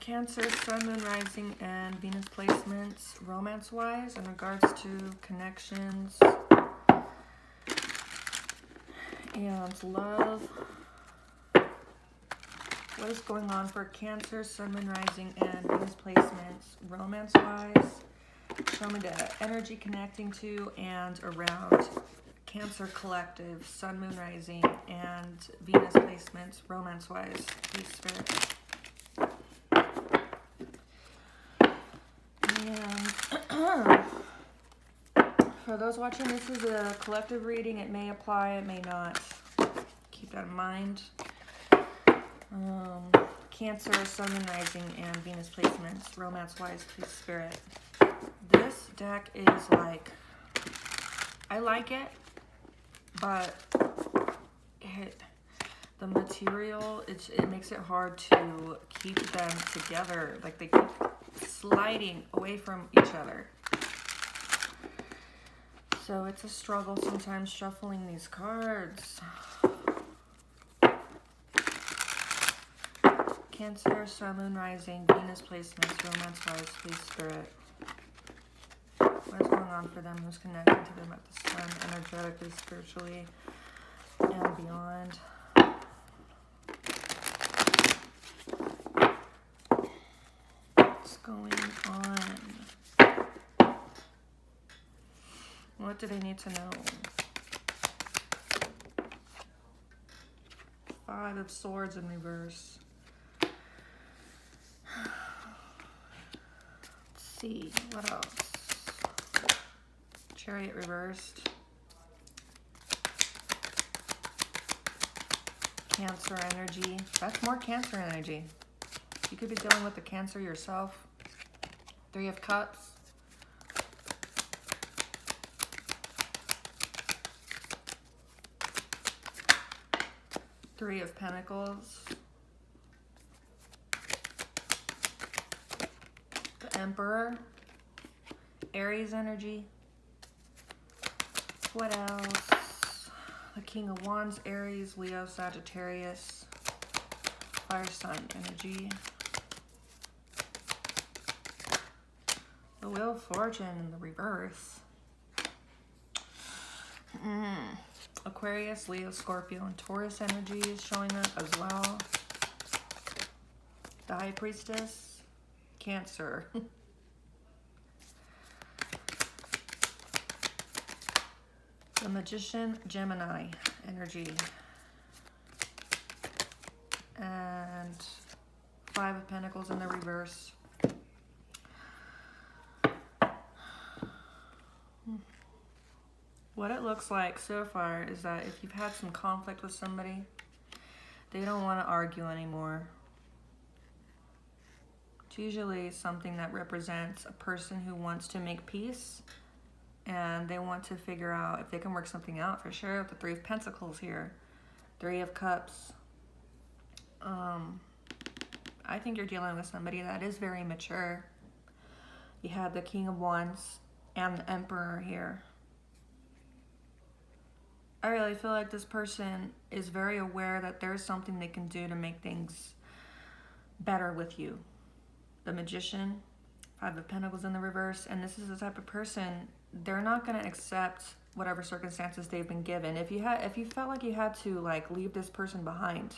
Cancer, Sun, Moon, Rising, and Venus placements, romance-wise, in regards to connections and love. What is going on for Cancer, Sun, Moon, Rising, and Venus placements, romance-wise? Show me the energy connecting to and around Cancer collective, Sun, Moon, Rising, and Venus placements, romance-wise, please, Spirit. And for those watching, this is a collective reading. It may apply, it may not. Keep that in mind. Cancer, Sun, Moon, Rising, and Venus placements, romance-wise, please, Spirit. This deck is like, I like it, but the material, it makes it hard to keep them together. Like, they keep sliding away from each other. So it's a struggle sometimes shuffling these cards. Cancer, Sun, Moon, Rising, Venus placements, romance-wise, please, Spirit. What is going on for them? Who's connecting to them at the Sun, energetically, spiritually, and beyond? What's going on? What do they need to know? Five of Swords in reverse. Let's see, what else? Chariot reversed. Cancer energy. That's more Cancer energy. You could be dealing with the Cancer yourself. Three of Cups. Three of Pentacles. The Emperor. Aries energy. What else? The King of Wands, Aries, Leo, Sagittarius. Fire Sun energy. The Wheel of Fortune in the reverse. Aquarius, Leo, Scorpio, and Taurus energy is showing up as well. The High Priestess, Cancer. The Magician, Gemini energy. And Five of Pentacles in the reverse. What it looks like so far is that if you've had some conflict with somebody, they don't want to argue anymore. It's usually something that represents a person who wants to make peace, and they want to figure out if they can work something out for sure. With the Three of Pentacles here, Three of Cups. I think you're dealing with somebody that is very mature. You have the King of Wands and the Emperor here. I really feel like this person is very aware that there's something they can do to make things better with you. The Magician, Five of Pentacles in the reverse, and this is the type of person, they're not going to accept whatever circumstances they've been given. If you felt like you had to like leave this person behind,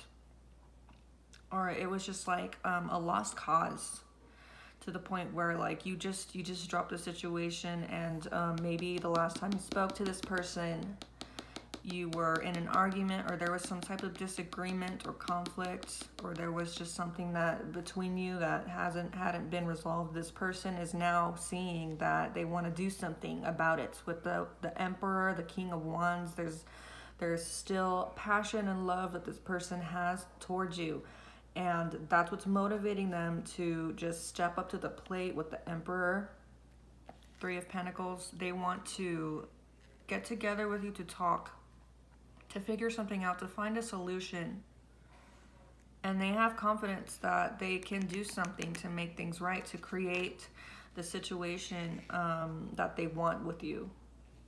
or it was just like a lost cause to the point where like you just dropped the situation, and maybe the last time you spoke to this person, you were in an argument, or there was some type of disagreement or conflict, or there was just something that between you that hadn't been resolved. This person is now seeing that they want to do something about it. With the Emperor, the King of Wands, there's still passion and love that this person has towards you, and that's what's motivating them to just step up to the plate. With the Emperor, Three of Pentacles, they want to get together with you to talk, to figure something out, to find a solution. And they have confidence that they can do something to make things right, to create the situation that they want with you,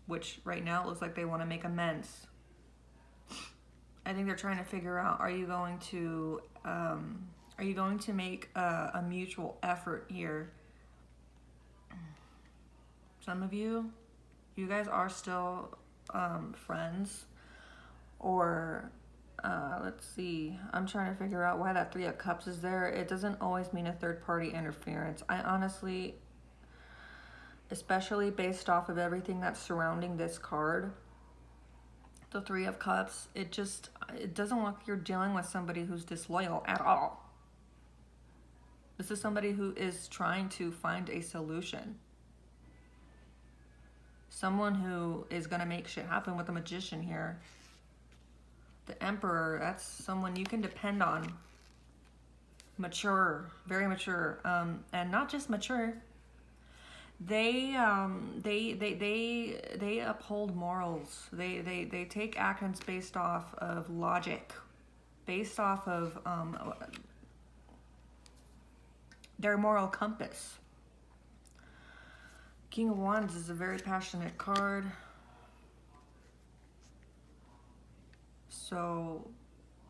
which right now it looks like they want to make amends. I think they're trying to figure out, are you going to Are you going to make a mutual effort here? Some of you guys are still friends, or let's see. I'm trying to figure out why that Three of Cups is there. It doesn't always mean a third party interference. I honestly, especially based off of everything that's surrounding this card, the Three of Cups, it doesn't look like you're dealing with somebody who's disloyal at all. This is somebody who is trying to find a solution. Someone who is going to make shit happen with the Magician here. The Emperor, that's someone you can depend on. Mature, very mature. And not just mature. They uphold morals. They take actions based off of logic. Based off of their moral compass. King of Wands is a very passionate card. So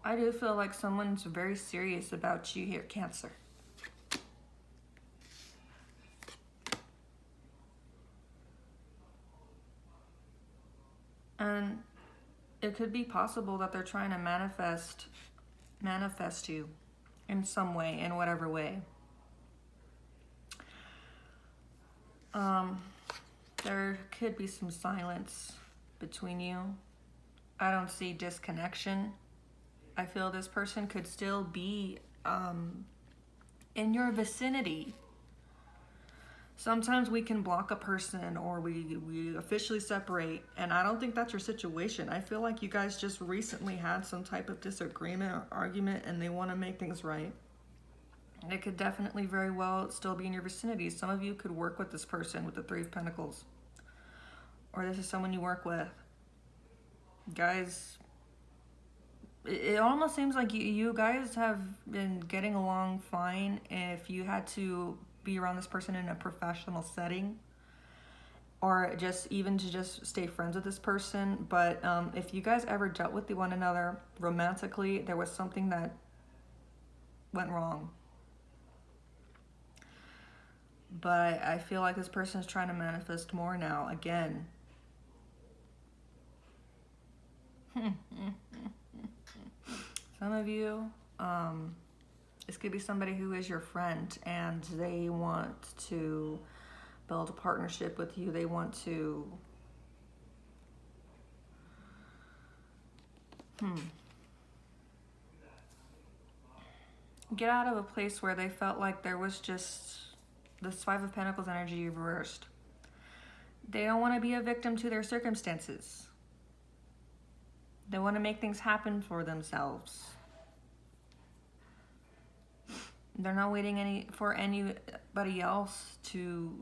I do feel like someone's very serious about you here, Cancer. And it could be possible that they're trying to manifest you in some way, in whatever way. There could be some silence between you. I don't see disconnection. I feel this person could still be in your vicinity. Sometimes we can block a person, or we officially separate, and I don't think that's your situation. I feel like you guys just recently had some type of disagreement or argument, and they want to make things right. And it could definitely very well still be in your vicinity. Some of you could work with this person with the Three of Pentacles. Or this is someone you work with. Guys, it almost seems like you guys have been getting along fine if you had to be around this person in a professional setting. Or just even to just stay friends with this person. But if you guys ever dealt with one another romantically, there was something that went wrong. But I feel like this person is trying to manifest more now, again. Some of you, this could be somebody who is your friend, and they want to build a partnership with you. They want to... get out of a place where they felt like there was just... this Five of Pentacles energy reversed. They don't want to be a victim to their circumstances. They want to make things happen for themselves. They're not waiting for anybody else to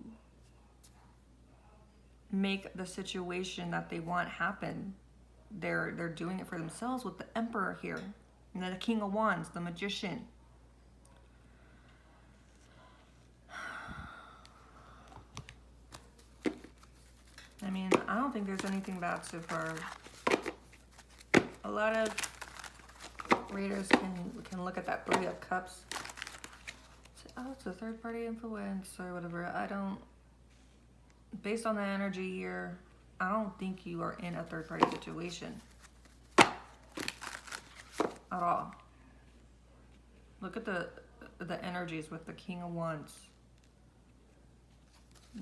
make the situation that they want happen. They're doing it for themselves with the Emperor here. And then the King of Wands, the Magician. I mean, I don't think there's anything bad so far. A lot of readers can look at that Three of Cups. Say, oh, it's a third party influence or whatever. I don't, based on the energy here, I don't think you are in a third party situation. At all. Look at the energies with the King of Wands.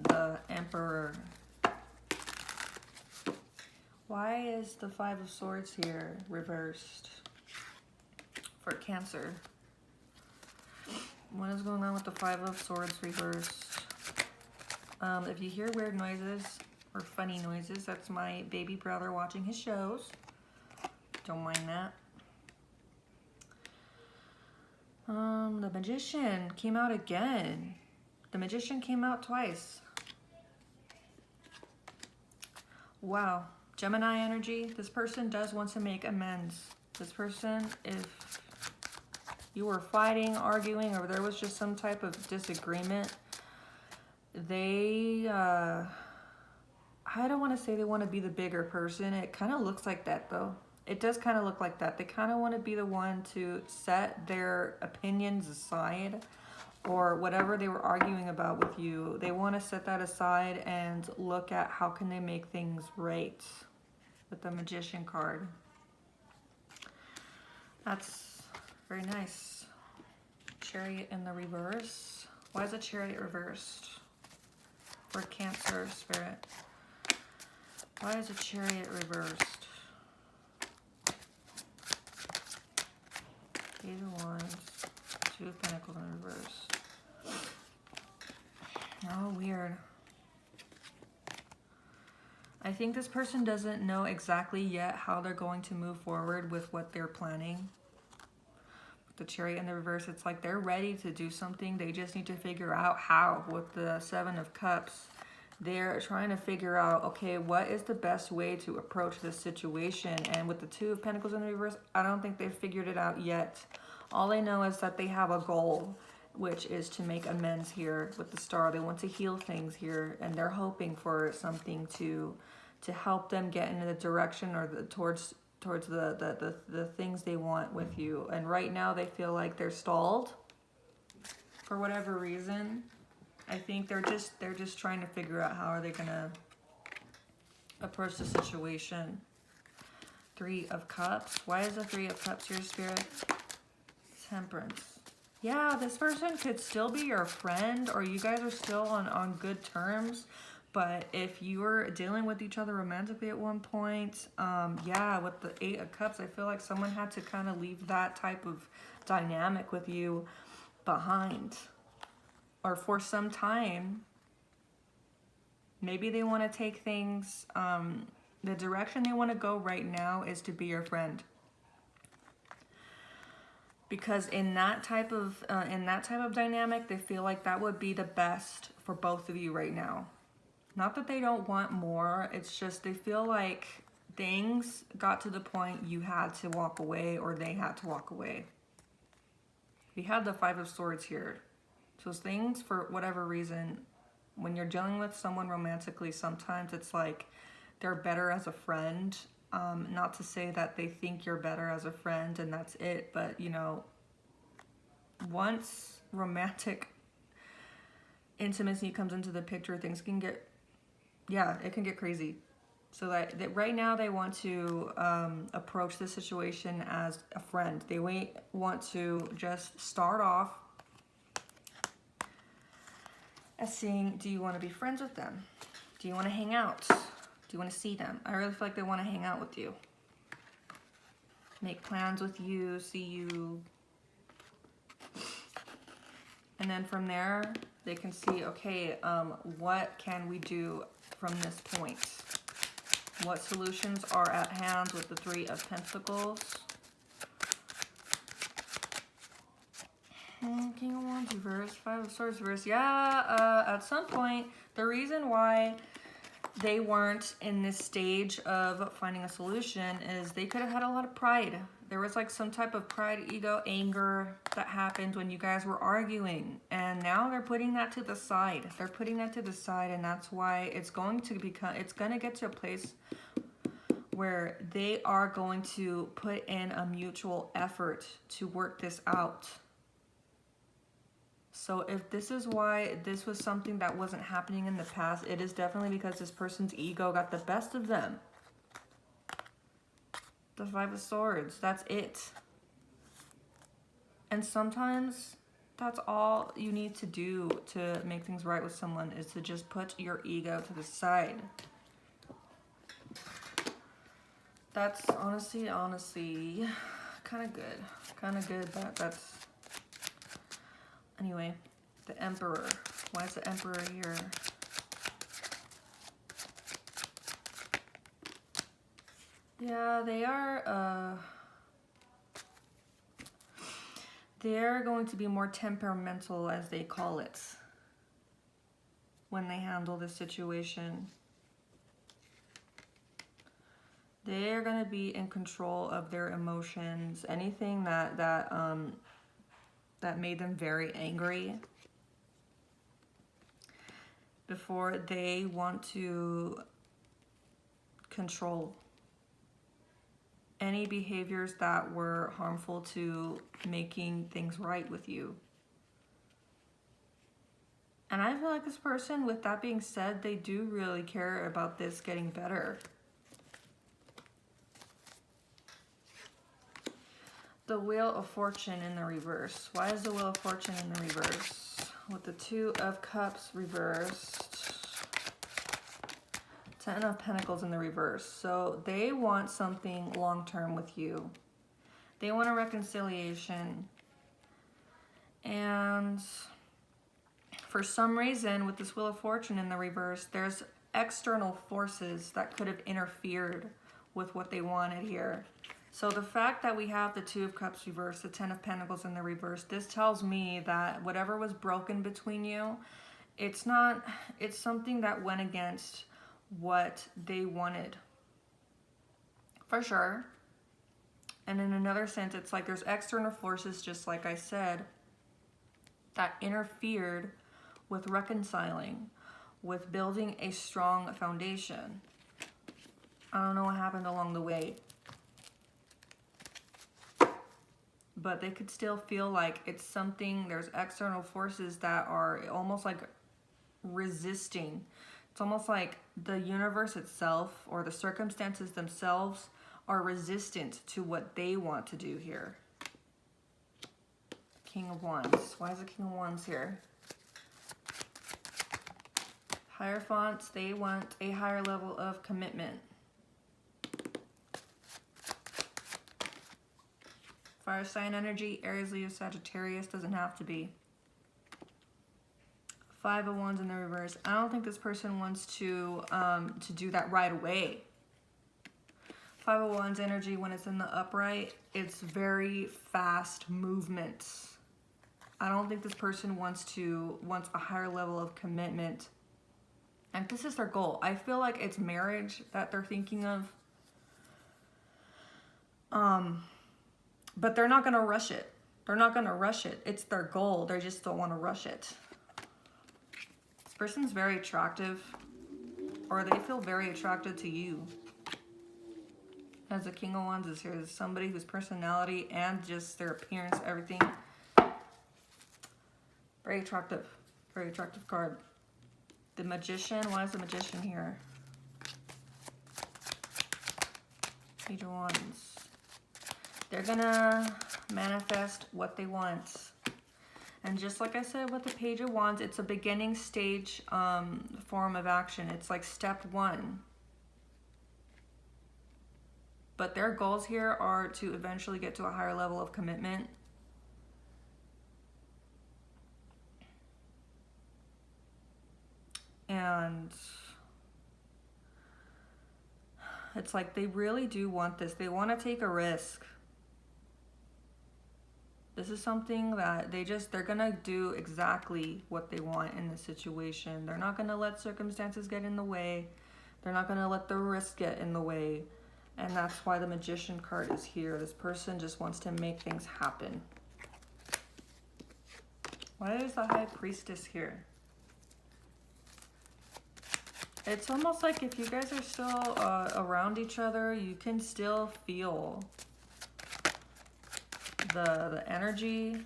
The Emperor. Why is the Five of Swords here reversed for Cancer? What is going on with the Five of Swords reversed? If you hear weird noises or funny noises, that's my baby brother watching his shows. Don't mind that. The Magician came out again. The Magician came out twice. Wow. Gemini energy, this person does want to make amends. This person, if you were fighting, arguing, or there was just some type of disagreement, they, I don't want to say they want to be the bigger person. It kind of looks like that though. It does kind of look like that. They kind of want to be the one to set their opinions aside, or whatever they were arguing about with you. They want to set that aside and look at how can they make things right with the Magician card. That's very nice. Chariot in the reverse. Why is the Chariot reversed? For Cancer Spirit. Why is the Chariot reversed? Page of Wands, Two of Pentacles in reverse. Oh, weird. I think this person doesn't know exactly yet how they're going to move forward with what they're planning. With the Chariot in the reverse, it's like they're ready to do something. They just need to figure out how. With the Seven of Cups, they're trying to figure out, okay, what is the best way to approach this situation? And with the Two of Pentacles in the reverse, I don't think they've figured it out yet. All they know is that they have a goal, which is to make amends here with the Star. They want to heal things here, and they're hoping for something to help them get into the direction or towards the things they want with you. And right now they feel like they're stalled for whatever reason. I think they're just trying to figure out how are they gonna approach the situation. Three of Cups. Why is the Three of Cups here, Spirit? Temperance. Yeah, this person could still be your friend, or you guys are still on good terms. But if you were dealing with each other romantically at one point, yeah, with the Eight of Cups, I feel like someone had to kind of leave that type of dynamic with you behind. Or for some time, maybe they want to take things, the direction they want to go right now is to be your friend. Because in that type of dynamic, they feel like that would be the best for both of you right now. Not that they don't want more, it's just they feel like things got to the point you had to walk away, or they had to walk away. We have the Five of Swords here. So things, for whatever reason, when you're dealing with someone romantically, sometimes it's like they're better as a friend. Not to say that they think you're better as a friend and that's it, but you know, once romantic intimacy comes into the picture, things can get, yeah, it can get crazy. So that right now they want to approach the situation as a friend. They want to just start off as seeing, do you want to be friends with them? Do you want to hang out? Do you want to see them? I really feel like they want to hang out with you. Make plans with you, see you. And then from there, they can see, okay, what can we do from this point? What solutions are at hand with the Three of Pentacles? King of Wands reverse, Five of Swords reverse. Yeah, at some point, the reason why they weren't in this stage of finding a solution is they could have had a lot of pride. There was like some type of pride, ego, anger that happened when you guys were arguing. And now they're putting that to the side. They're putting that to the side, and that's why it's going to get to a place where they are going to put in a mutual effort to work this out. So if this is why this was something that wasn't happening in the past, it is definitely because this person's ego got the best of them. The Five of Swords, that's it. And sometimes that's all you need to do to make things right with someone, is to just put your ego to the side. That's honestly kind of good. Kind of good, but that's... Anyway, the Emperor. Why is the Emperor here? Yeah, they're going to be more temperamental, as they call it, when they handle this situation. They're going to be in control of their emotions. Anything that made them very angry, before they want to control any behaviors that were harmful to making things right with you. And I feel like this person, with that being said, they do really care about this getting better. The Wheel of Fortune in the reverse. Why is the Wheel of Fortune in the reverse? With the Two of Cups reversed. Ten of Pentacles in the reverse. So they want something long-term with you. They want a reconciliation. And for some reason, with this Wheel of Fortune in the reverse, there's external forces that could have interfered with what they wanted here. So the fact that we have the Two of Cups reversed, the Ten of Pentacles in the reverse, this tells me that whatever was broken between you, it's something that went against what they wanted. For sure. And in another sense, it's like there's external forces, just like I said, that interfered with reconciling, with building a strong foundation. I don't know what happened along the way, but they could still feel like it's something, there's external forces that are almost like resisting. It's almost like the universe itself or the circumstances themselves are resistant to what they want to do here. King of Wands. Why is the King of Wands here? Hierophants, they want a higher level of commitment. Fire sign energy, Aries, Leo, Sagittarius, doesn't have to be. Five of Wands in the reverse. I don't think this person wants to do that right away. Five of Wands energy, when it's in the upright, it's very fast movements. I don't think this person wants a higher level of commitment. And this is their goal. I feel like it's marriage that they're thinking of. But they're not going to rush it. They're not going to rush it. It's their goal. They just don't want to rush it. This person's very attractive, or they feel very attracted to you. As the King of Wands is here, there's somebody whose personality and just their appearance, everything, very attractive card. The Magician, why is the Magician here? Page of Wands. They're gonna manifest what they want. And just like I said with the Page of Wands, it's a beginning stage form of action. It's like step one. But their goals here are to eventually get to a higher level of commitment. And it's like they really do want this. They want to take a risk. This is something that they're gonna do exactly what they want in this situation. They're not gonna let circumstances get in the way. They're not gonna let the risk get in the way. And that's why the Magician card is here. This person just wants to make things happen. Why is the High Priestess here? It's almost like if you guys are still around each other, you can still feel the energy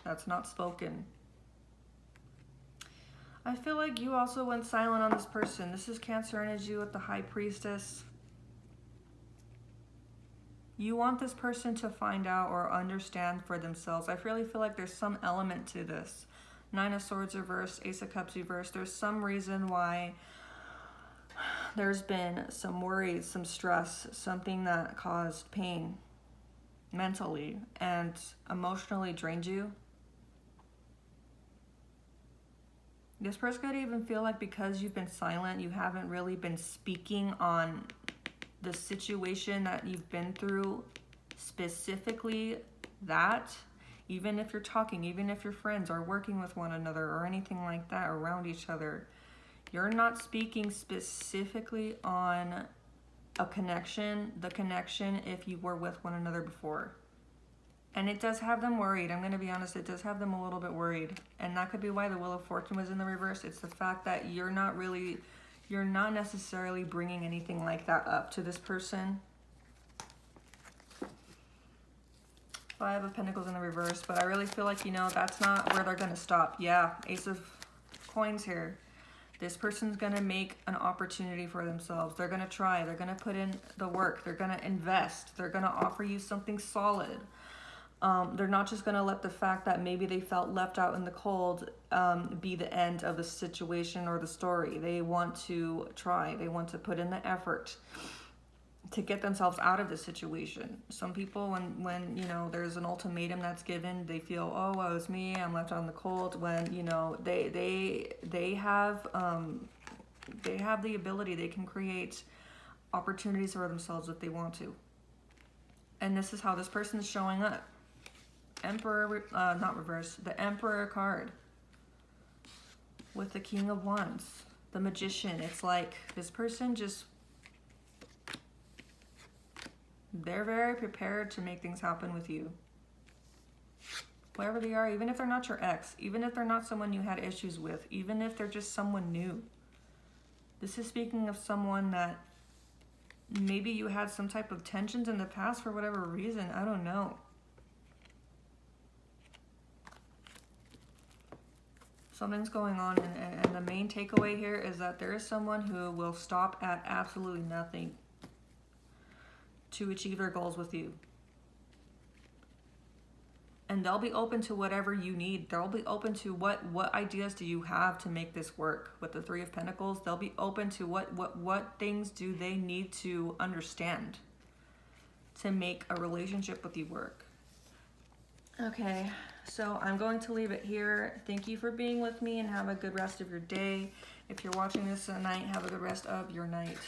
that's not spoken. I feel like you also went silent on this person. This is Cancer energy with the High Priestess. You want this person to find out or understand for themselves. I really feel like there's some element to this. Nine of Swords reversed, Ace of Cups reversed. There's some reason why there's been some worries, some stress, something that caused pain mentally and emotionally drained you. This person could even feel like because you've been silent, you haven't really been speaking on the situation that you've been through, specifically that, even if you're talking, even if you're friends or working with one another or anything like that around each other, you're not speaking specifically on a connection, the connection if you were with one another before. And it does have them worried. I'm going to be honest, it does have them a little bit worried. And that could be why the Wheel of Fortune was in the reverse. It's the fact that you're not necessarily bringing anything like that up to this person. Five of Pentacles in the reverse, but I really feel like, you know, that's not where they're going to stop. Yeah, Ace of Coins here. This person's going to make an opportunity for themselves. They're going to try. They're going to put in the work. They're going to invest. They're going to offer you something solid. They're not just going to let the fact that maybe they felt left out in the cold be the end of the situation or the story. They want to try. They want to put in the effort to get themselves out of the situation. Some people, when you know, there's an ultimatum that's given, they feel, oh, well, it's me, I'm left out in the cold. When, you know, they have the ability, they can create opportunities for themselves if they want to. And this is how this person is showing up. Emperor, not reverse, the Emperor card with the King of Wands, the Magician. It's like this person just, they're very prepared to make things happen with you. Whoever they are, even if they're not your ex, even if they're not someone you had issues with, even if they're just someone new. This is speaking of someone that maybe you had some type of tensions in the past for whatever reason. I don't know. Something's going on, and the main takeaway here is that there is someone who will stop at absolutely nothing to achieve their goals with you. And they'll be open to whatever you need. They'll be open to what ideas do you have to make this work. With the Three of Pentacles, they'll be open to what things do they need to understand to make a relationship with you work. Okay, so I'm going to leave it here. Thank you for being with me, and have a good rest of your day. If you're watching this at night, have a good rest of your night.